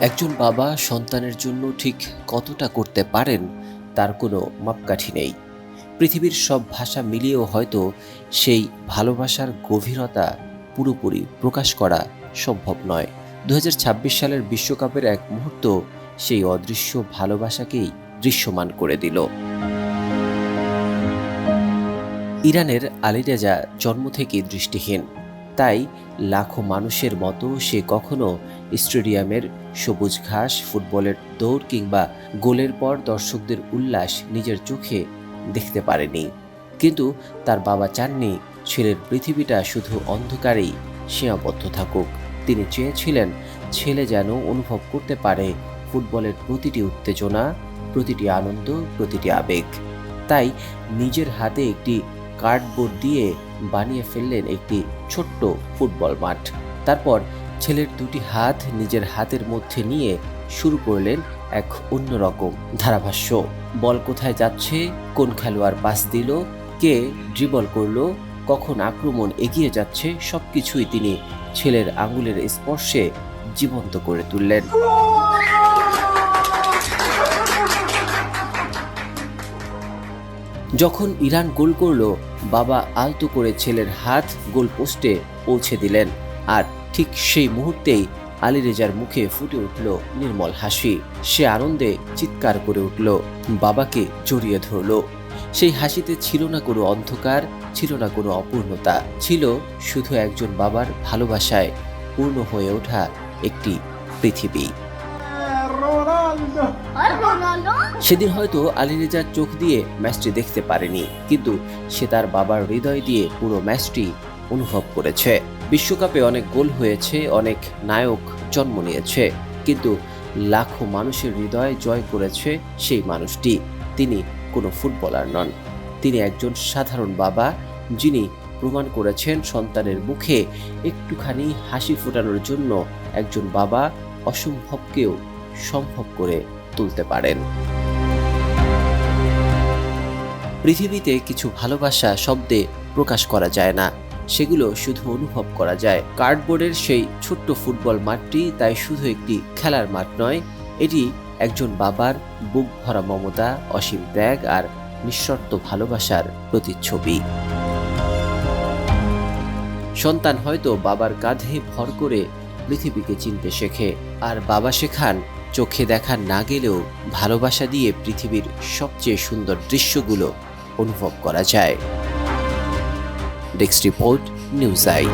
একজন বাবা সন্তানের জন্য ঠিক কতটা করতে পারেন তার কোনো মাপকাঠি নেই। পৃথিবীর সব ভাষা মিলিয়েও হয়তো সেই ভালোবাসার গভীরতা পুরোপুরি প্রকাশ করা সম্ভব নয়। ২০২৬ সালের বিশ্বকাপের এক মুহূর্ত সেই অদৃশ্য ভালোবাসাকেই দৃশ্যমান করে দিল। ইরানের আলীরেজা জন্ম থেকেই দৃষ্টিহীন, তাই লাখো মানুষের মতো সে কখনো স্টেডিয়ামের সবুজ ঘাস, ফুটবলের দৌড় কিংবা গোলের পর দর্শকদের উল্লাস নিজের চোখে দেখতে পারেনি। কিন্তু তার বাবা চাননি ছেলের পৃথিবীটা শুধু অন্ধকারেই সীমাবদ্ধ থাকুক। তিনি চেয়েছিলেন ছেলে যেন অনুভব করতে পারে ফুটবলের প্রতিটি উত্তেজনা, প্রতিটি আনন্দ, প্রতিটি আবেগ। তাই নিজের হাতে একটি কার্ডবোর্ড দিয়ে বানিয়ে ফেললেন একটি ছোট্ট ফুটবল মাঠ। তারপর ছেলের দুটি হাত নিজের হাতের মধ্যে নিয়ে শুরু করলেন এক অন্যরকম ধারাভাষ্য। বল কোথায় যাচ্ছে, কোন খেলোয়াড় পাস দিল, কে ড্রিবল করলো, কখন আক্রমণ এগিয়ে যাচ্ছে, সবকিছুই তিনি ছেলের আঙুলের স্পর্শে জীবন্ত করে তুললেন। যখন ইরান গোল করল, বাবা আলতো করে ছেলের হাত গোল পোস্টে পৌঁছে দিলেন, আর ঠিক সেই মুহূর্তেই আলীরেজার মুখে ফুটে উঠল নির্মল হাসি। সে আনন্দে চিৎকার করে উঠল, বাবাকে জড়িয়ে ধরল। সেই হাসিতে ছিল না কোনো অন্ধকার, ছিল না কোনো অপূর্ণতা, ছিল শুধু একজন বাবার ভালোবাসায় পূর্ণ হয়ে ওঠা একটি পৃথিবী। সেদিন হয়তো আলীরেজার চোখ দিয়ে ম্যাচটি দেখতে পারেনি, কিন্তু সে তার বাবার হৃদয় দিয়ে পুরো ম্যাচটি অনুভব করেছে। বিশ্বকাপে অনেক গোল হয়েছে, অনেক নায়ক জন্ম নিয়েছে, কিন্তু লাখো মানুষের হৃদয় জয় করেছে সেই মানুষটি। তিনি কোনো ফুটবলার নন, তিনি একজন সাধারণ বাবা, যিনি প্রমাণ করেছেন সন্তানের মুখে একটুখানি হাসি ফোটানোর জন্য একজন বাবা অসম্ভবকেও সম্ভব করে তুলতে পারেন। পৃথিবীতে কিছু ভালোবাসা শব্দে প্রকাশ করা যায় না, সেগুলো শুধু অনুভব করা যায়। কার্ডবোর্ডের সেই ছোট্ট ফুটবল মাঠটি তাই শুধু একটি খেলার মাঠ নয়, এটি একজন বাবার বুক ভরা মমতা, অসীম ত্যাগ আর নিঃশর্ত ভালোবাসার প্রতিচ্ছবি। সন্তান হয়তো বাবার কাঁধে ভর করে পৃথিবীকে চিনতে শেখে, আর বাবা শেখান চোখে দেখা না গেলেও ভালোবাসা দিয়ে পৃথিবীর সবচেয়ে সুন্দর দৃশ্যগুলো অনুভব করা যায়। Desk report, news I.